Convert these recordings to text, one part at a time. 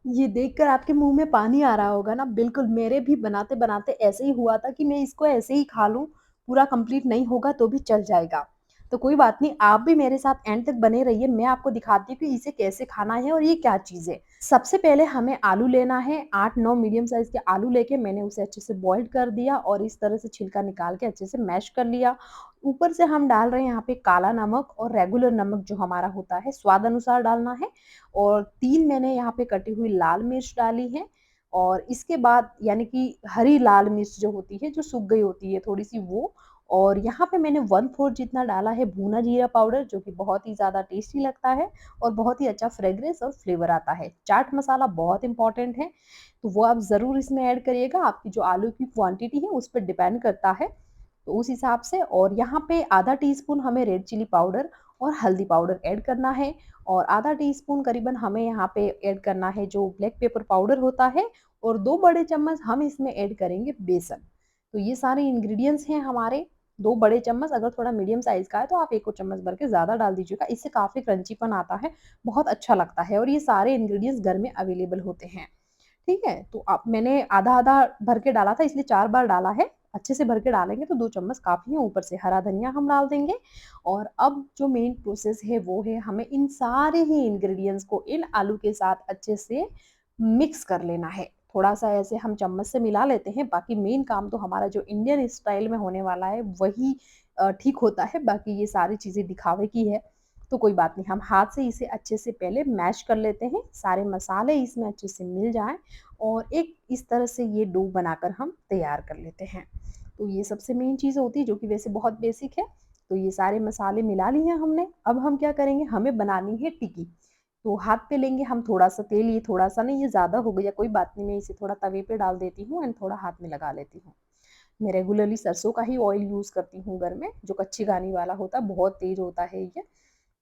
ये देखकर आपके मुँह में पानी आ रहा होगा ना, बिल्कुल मेरे भी बनाते-बनाते ऐसे ही हुआ था कि मैं इसको ऐसे ही खा लूँ, पूरा कंप्लीट नहीं होगा तो भी चल जाएगा। तो कोई बात नहीं, आप भी मेरे साथ एंड तक बने रहिए, मैं आपको दिखाती हूँ कि इसे कैसे खाना है और ये क्या चीज़ है। सबसे पहले हमें आलू लेना है, 8-9 मीडियम साइज़ के आलू लेके मैंने उसे अच्छे से बॉइल्ड कर दिया और इस तरह से छिलका निकाल के अच्छे से मैश कर लिया। ऊपर से हम डाल रहे हैं यहाँ पे काला नमक और रेगुलर नमक जो हमारा होता है, स्वाद अनुसार डालना है। और 3 मैंने यहाँ पे कटी हुई लाल मिर्च डाली है और इसके बाद यानी कि हरी लाल मिर्च जो होती है, जो सूख गई होती है थोड़ी-सी वो। और यहाँ पे मैंने 1/4 जितना डाला है भुना जीरा पाउडर जो कि बहुत ही ज़्यादा टेस्टी लगता है और बहुत ही अच्छा फ्रेग्रेंस और फ्लेवर आता है। चाट मसाला बहुत इम्पोर्टेंट है, तो वो आप ज़रूर इसमें ऐड करिएगा, आपकी जो आलू की क्वांटिटी है उस पे डिपेंड करता है, तो उस हिसाब से। और यहाँ पे आधा टीस्पून हमें रेड चिली पाउडर और हल्दी पाउडर ऐड करना है और आधा टीस्पून करीबन हमें यहाँ पे ऐड करना है जो ब्लैक पेपर पाउडर होता है और 2 बड़े चम्मच हम इसमें ऐड करेंगे बेसन। तो ये सारे इंग्रीडिएंट्स हैं हमारे। 2 बड़े चम्मच, अगर थोड़ा मीडियम साइज़ का है तो आप 1 और चम्मच भर के ज़्यादा डाल दीजिएगा, इससे काफ़ी क्रंचीपन आता है, बहुत अच्छा लगता है और ये सारे इंग्रीडिएंट्स घर में अवेलेबल होते हैं। ठीक है? तो अब मैंने आधा-आधा भर के डाला था इसलिए 4 बार डाला है। अच्छे से भर के डालेंगे तो 2 चम्मच काफ़ी है, ऊपर से हरा धनिया हम डाल देंगे। और अब जो मेन प्रोसेस है वो है हमें इन सारे ही इंग्रीडिएंट्स को इन आलू के साथ अच्छे से मिक्स कर लेना है। थोड़ा-सा ऐसे हम चम्मच से मिला लेते हैं, बाकी मेन काम तो हमारा जो इंडियन स्टाइल में होने वाला है वही ठीक होता है, बाकी ये सारी चीज़ें दिखावे की है। तो कोई बात नहीं, हम हाथ से इसे अच्छे से पहले मैश कर लेते हैं, सारे मसाले इसमें अच्छे से मिल जाएँ और एक इस तरह से ये डो बनाकर हम तैयार कर लेते हैं। तो ये सबसे मेन चीज़ होती है जो कि वैसे बहुत बेसिक है। तो ये सारे मसाले मिला लिए हमने, अब हम क्या करेंगे, हमें बनानी है टिक्की। तो हाथ पे लेंगे हम थोड़ा-सा तेल, ये थोड़ा-सा नहीं, ये ज़्यादा हो गया, कोई बात नहीं, मैं इसे थोड़ा तवे पे डाल देती हूँ एंड थोड़ा हाथ में लगा लेती हूँ। मैं रेगुलरली सरसों का ही ऑयल यूज़ करती हूँ घर में, जो कच्ची घानी वाला होता है, बहुत तेज़ होता है ये।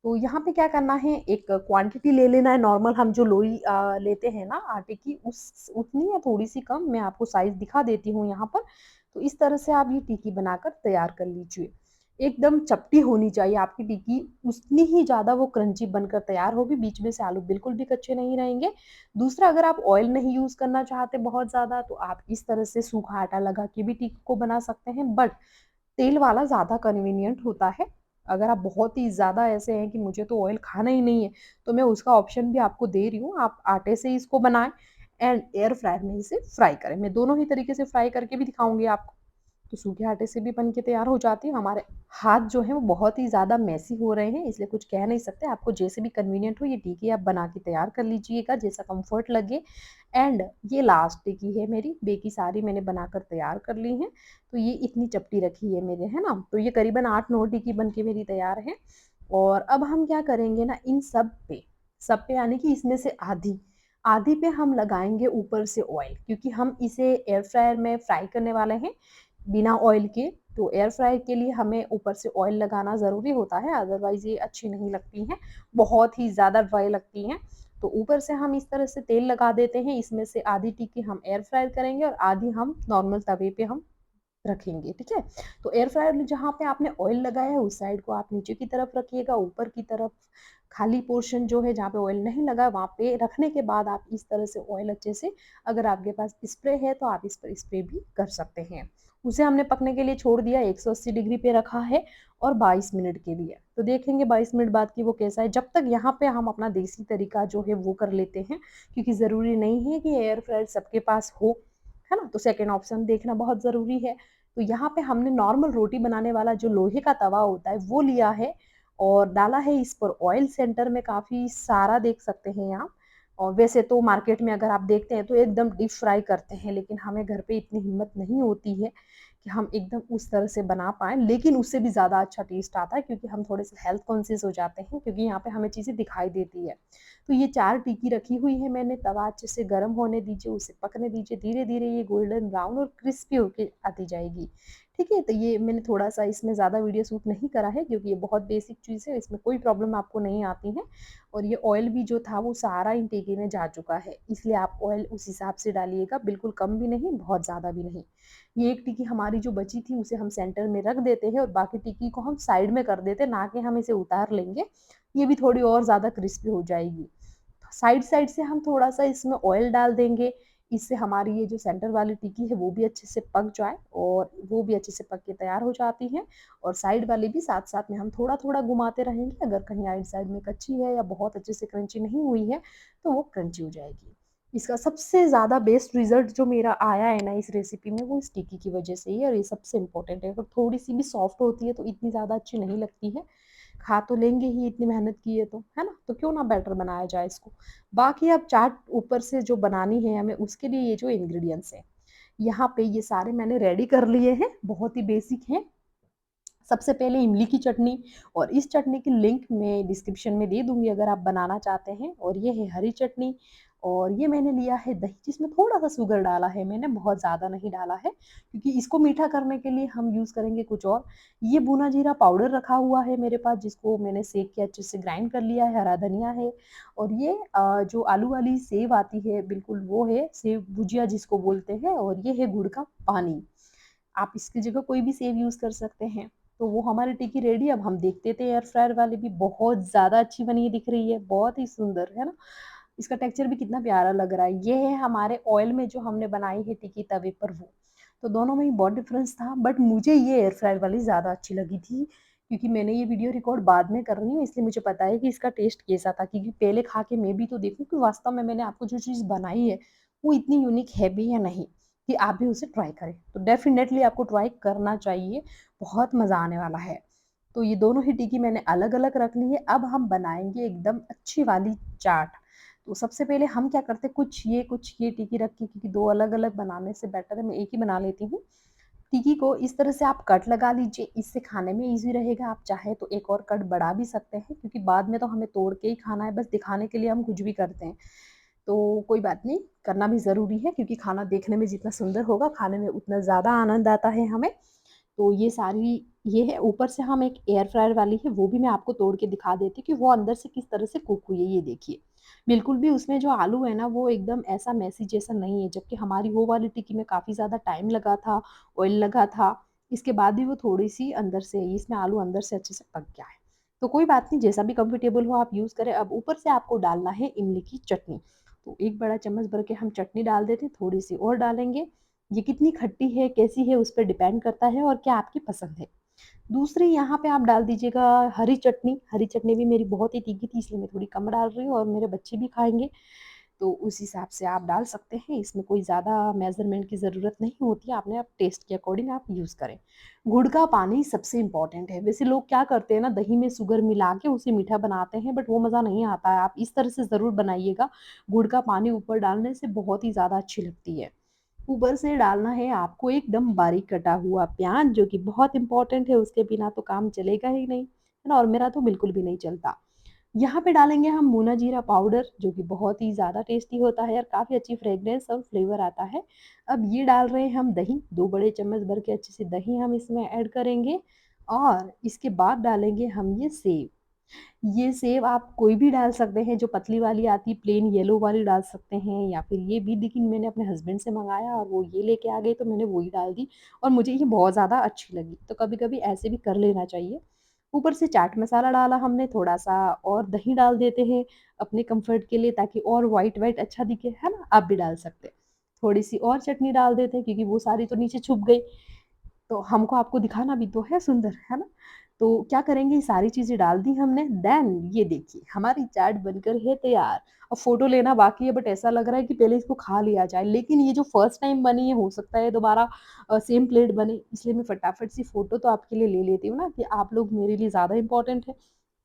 तो यहाँ पे क्या करना है, एक क्वांटिटी ले लेना है नॉर्मल, हम जो लोई लेते हैं ना आटे की, उस उतनी या थोड़ी-सी कम, मैं आपको साइज़ दिखा देती हूँ यहाँ पर। तो इस तरह से आप ये टिक्की बनाकर तैयार कर लीजिए। एकदम चपटी होनी चाहिए आपकी टिक्की, उतनी ही ज़्यादा वो क्रंची बनकर तैयार होगी, बीच में से आलू बिल्कुल भी कच्चे नहीं रहेंगे। दूसरा, अगर आप ऑयल नहीं यूज़ करना चाहते बहुत ज़्यादा, तो आप इस तरह से सूखा आटा लगा के भी टिक्की को बना सकते हैं, बट तेल वाला ज़्यादा कन्वीनिएंट होता है। अगर आप बहुत ही ज़्यादा ऐसे हैं कि मुझे तो ऑयल खाना ही नहीं है, तो मैं उसका ऑप्शन भी आपको दे रही हूँ। आप आटे से इसको बनाएँ एंड एयर फ्रायर में इसे फ्राई करें। मैं दोनों ही तरीके से फ्राई करके भी दिखाऊँगी आपको। तो सूखे आटे से भी बन के तैयार हो जाती है। हमारे हाथ जो हैं वो बहुत ही ज़्यादा मेसी हो रहे हैं, इसलिए कुछ कह नहीं सकते। आपको जैसे भी कन्वीनिएंट हो ये टिक्की आप बना के तैयार कर लीजिएगा, जैसा कम्फर्ट लगे। एंड ये लास्ट टिक्की है मेरी, बाकी सारी मैंने बनाकर तैयार कर ली हैं। तो ये इतनी चपटी रखी है मेरे, है ना? तो ये करीबन 8-9 टिक्की बन के मेरी तैयार है। और अब हम क्या करेंगे ना, इन सब पे यानी कि इसमें से आधी, आधी पे हम लगाएँगे ऊपर से ऑयल, क्योंकि हम इसे एयर फ्रायर में फ्राई करने वाले हैं बिना ऑयल के। तो एयर फ्रायर के लिए हमें ऊपर से ऑयल लगाना ज़रूरी होता है, अदरवाइज़ ये अच्छी नहीं लगती हैं, बहुत ही ज़्यादा ड्राई लगती हैं। तो ऊपर से हम इस तरह से तेल लगा देते हैं, इसमें से आधी टिक्की हम एयर फ्रायर करेंगे और आधी हम नॉर्मल तवे पे हम रखेंगे, ठीक है? तो एयर फ्रायर में जहाँ पे आपने ऑयल लगाया है उस साइड को आप नीचे की तरफ रखिएगा, ऊपर की तरफ खाली पोर्शन जो है जहाँ पे ऑयल नहीं लगा है वहाँ पे रखने के बाद आप इस तरह से ऑयल अच्छे से, अगर आपके पास स्प्रे है तो आप इस पर स्प्रे भी कर सकते हैं। उसे हमने पकने के लिए छोड़ दिया, 180 डिग्री पे रखा है और 22 मिनट के लिए। तो देखेंगे 22 मिनट बाद कि वो कैसा है। जब तक यहाँ पे हम अपना देसी तरीका जो है वो कर लेते हैं, क्योंकि ज़रूरी नहीं है कि एयर फ्रायर सबके पास हो, है ना? तो सेकंड ऑप्शन देखना बहुत ज़रूरी है। तो यहाँ पे हमने नॉर्मल रोटी बनाने वाला जो लोहे का तवा होता है वो लिया है और डाला है इस पर ऑयल, सेंटर में काफ़ी सारा देख सकते हैं आप। और वैसे तो मार्केट में अगर आप देखते हैं तो एकदम डीप फ्राई करते हैं, लेकिन हमें घर पे इतनी हिम्मत नहीं होती है कि हम एकदम उस तरह से बना पाएँ, लेकिन उससे भी ज़्यादा अच्छा टेस्ट आता है क्योंकि हम थोड़े-से हेल्थ कॉन्शियस हो जाते हैं, क्योंकि यहाँ पे हमें चीज़ें दिखाई देती है। तो ये 4 टिक्की रखी हुई है मैंने, तवा अच्छे से गरम होने दीजिए, उसे पकने दीजिए, धीरे-धीरे ये गोल्डन ब्राउन और क्रिस्पी होके आती जाएगी। ठीक है? तो ये मैंने थोड़ा-सा इसमें ज़्यादा वीडियो शूट नहीं करा है क्योंकि ये बहुत बेसिक चीज़ है, इसमें कोई प्रॉब्लम आपको नहीं आती है और ये ऑयल भी जो था वो सारा इन टिक्की में जा चुका है, इसलिए आप ऑयल उस हिसाब से डालिएगा, बिल्कुल कम भी नहीं, बहुत ज़्यादा भी नहीं। ये एक टिक्की हमारी जो बची थी उसे हम सेंटर में रख देते हैं और बाकी टिक्की को हम साइड में कर देते हैं, ना कि हम इसे उतार लेंगे। ये भी थोड़ी और ज़्यादा क्रिस्पी हो जाएगी। साइड-साइड से हम थोड़ा-सा इसमें ऑयल डाल देंगे, इससे हमारी ये जो सेंटर वाली टिक्की है वो भी अच्छे से पक जाए और वो भी अच्छे से पक के तैयार हो जाती है और साइड वाली भी साथ-साथ में हम थोड़ा-थोड़ा घुमाते रहेंगे, अगर कहीं साइड में कच्ची है या बहुत अच्छे से क्रंची नहीं हुई है, तो वो क्रंची हो जाएगी। इसका सबसे ज़्यादा बेस्ट रिज़ल्ट जो मेरा आया है ना इस रेसिपी में, वो इस टिक्की की वज़ह से ही है और ये सबसे इम्पोर्टेंट है। अगर थोड़ी-सी भी सॉफ्ट होती है तो इतनी ज़्यादा अच्छी नहीं लगती है। खा तो लेंगे ही, इतनी मेहनत की है तो, है ना? तो क्यों ना बेटर बनाया जाए इसको। बाकी अब चाट ऊपर से जो बनानी है हमें, उसके लिए ये जो इंग्रीडिएंट्स हैं, यहाँ पे ये सारे मैंने रेडी कर लिए हैं, बहुत ही बेसिक हैं। सबसे पहले इमली की चटनी, और इस चटनी की लिंक मैं डिस्क्रिप्शन में दे दूँगी अगर आप बनाना चाहते हैं। और ये है हरी चटनी, और ये मैंने लिया है दही, जिसमें थोड़ा-सा शुगर डाला है मैंने, बहुत ज़्यादा नहीं डाला है, क्योंकि इसको मीठा करने के लिए हम यूज़ करेंगे कुछ और। ये भुना जीरा पाउडर रखा हुआ है मेरे पास, जिसको मैंने सेक के अच्छे से ग्राइंड कर लिया है, हरा धनिया है, और ये जो आलू वाली सेव आती है बिल्कुल वो है, सेव भुजिया जिसको बोलते हैं, और ये है गुड़ का पानी। आप इसकी जगह कोई भी सेव यूज़ कर सकते हैं। तो वो हमारी टिक्की रेडी। अब हम देखते थे एयर फ्रायर वाली भी बहुत ज़्यादा अच्छी बनी दिख रही है, बहुत ही सुंदर, है ना? इसका टेक्सचर भी कितना प्यारा लग रहा है। ये है हमारे ऑयल में जो हमने बनाई है टिक्की तवे पर वो। तो दोनों में ही बहुत डिफ़रेंस था, बट मुझे ये एयर फ्रायर वाली ज़्यादा अच्छी लगी थी, क्योंकि मैंने ये वीडियो रिकॉर्ड बाद में कर रही हूँ, इसलिए मुझे पता है कि इसका टेस्ट कैसा था, क्योंकि पहले खा के मैं भी तो देखूँ कि वास्तव में मैंने आपको जो चीज़ बनाई है, वो इतनी यूनिक है भी या नहीं, कि आप भी उसे ट्राई करें। तो डेफ़िनेटली आपको ट्राई करना चाहिए, बहुत मज़ा आने वाला है। तो ये दोनों ही टिक्की मैंने अलग-अलग रख ली है, अब हम बनाएँगे एकदम अच्छी वाली चाट। तो सबसे पहले हम क्या करते हैं, कुछ ये टिक्की रख के, क्योंकि 2 अलग-अलग बनाने से बेटर है मैं एक ही बना लेती हूँ। टिक्की को इस तरह से आप कट लगा लीजिए, इससे खाने में ईज़ी रहेगा। आप चाहें तो एक और कट बढ़ा भी सकते हैं, क्योंकि बाद में तो हमें तोड़ के ही खाना है, बस दिखाने के लिए हम कुछ भी करते हैं। तो कोई बात नहीं, करना भी ज़रूरी है, क्योंकि खाना देखने में जितना सुंदर होगा, खाने में उतना ज़्यादा आनंद आता है हमें। तो ये सारी ये है, ऊपर से हम एक एयर फ्रायर वाली है, वो भी मैं आपको तोड़ के दिखा देती हूँ कि वो अंदर से किस तरह से कुक हुई है, ये देखिए। बिल्कुल भी उसमें जो आलू है ना, वो एकदम ऐसा मेसी जैसा नहीं है, जबकि हमारी वो वाली टिक्की में काफ़ी ज़्यादा टाइम लगा था, ऑयल लगा था, इसके बाद भी वो थोड़ी-सी अंदर से, इसमें आलू अंदर से अच्छे से पक गया है। तो कोई बात नहीं, जैसा भी कंफर्टेबल हो आप यूज़ करें। अब ऊपर से आपको डालना है इमली की चटनी। तो 1 बड़ा चम्मच भर के हम चटनी डाल देते हैं, थोड़ी-सी और डालेंगे। ये कितनी खट्टी है, कैसी है, उस पे डिपेंड करता है और क्या आपकी पसंद है। दूसरी यहाँ पे आप डाल दीजिएगा हरी चटनी भी मेरी बहुत ही तीखी थी, इसलिए मैं थोड़ी कम डाल रही हूँ और मेरे बच्चे भी खाएँगे, तो उस हिसाब से आप डाल सकते हैं। इसमें कोई ज़्यादा मेज़रमेंट की ज़रूरत नहीं होती है, आपने आप टेस्ट के अकॉर्डिंग आप यूज़ करें। गुड़ का पानी सबसे इम्पोर्टेंट है। वैसे लोग क्या करते हैं ना, दही में शुगर मिला के उसे मीठा बनाते हैं, बट वो मज़ा नहीं आता है। आप इस तरह से ज़रूर बनाइएगा, गुड़ का पानी ऊपर डालने से बहुत ही ज़्यादा अच्छी लगती है। ऊपर से डालना है आपको एकदम बारीक कटा हुआ प्याज़, जो कि बहुत इम्पोर्टेंट है, उसके बिना तो काम चलेगा ही नहीं, है ना? और मेरा तो बिल्कुल भी नहीं चलता। यहाँ पे डालेंगे हम भुना जीरा पाउडर, जो कि बहुत ही ज़्यादा टेस्टी होता है और काफ़ी अच्छी फ्रेग्रेंस और फ्लेवर आता है। अब ये डाल रहे हैं हम दही, 2 बड़े चम्मच भर के अच्छे से दही हम इसमें ऐड करेंगे, और इसके बाद डालेंगे हम ये सेव। ये सेव आप कोई भी डाल सकते हैं, जो पतली वाली आती है, प्लेन येलो वाली डाल सकते हैं, या फिर ये भी, लेकिन मैंने अपने हस्बैंड से मँगाया और वो ये लेके आ गए, तो मैंने वही डाल दी और मुझे ये बहुत ज़्यादा अच्छी लगी। तो कभी-कभी ऐसे भी कर लेना चाहिए। ऊपर से चाट मसाला डाला हमने थोड़ा-सा, और दही डाल देते हैं अपने कम्फर्ट के लिए, ताकि और व्हाइट-व्हाइट अच्छा दिखे, है ना? आप भी डाल सकते हैं। थोड़ी-सी और चटनी डाल देते हैं, क्योंकि वो सारी तो नीचे छुप गई। तो हमको आपको दिखाना भी तो है सुंदर, है ना? तो क्या करेंगे, ये सारी चीज़ें डाल दी हमने, देन ये देखिए हमारी चाट बनकर है तैयार। अब फ़ोटो लेना बाकी है, बट ऐसा लग रहा है कि पहले इसको खा लिया जाए। लेकिन ये जो फर्स्ट टाइम बनी है, हो सकता है दोबारा सेम प्लेट बने, इसलिए मैं फटाफट सी फ़ोटो तो आपके लिए ले लेती हूँ ना, कि आप लोग मेरे लिए ज़्यादा इम्पोर्टेंट है।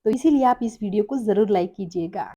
तो इसीलिए आप इस वीडियो को ज़रूर लाइक कीजिएगा।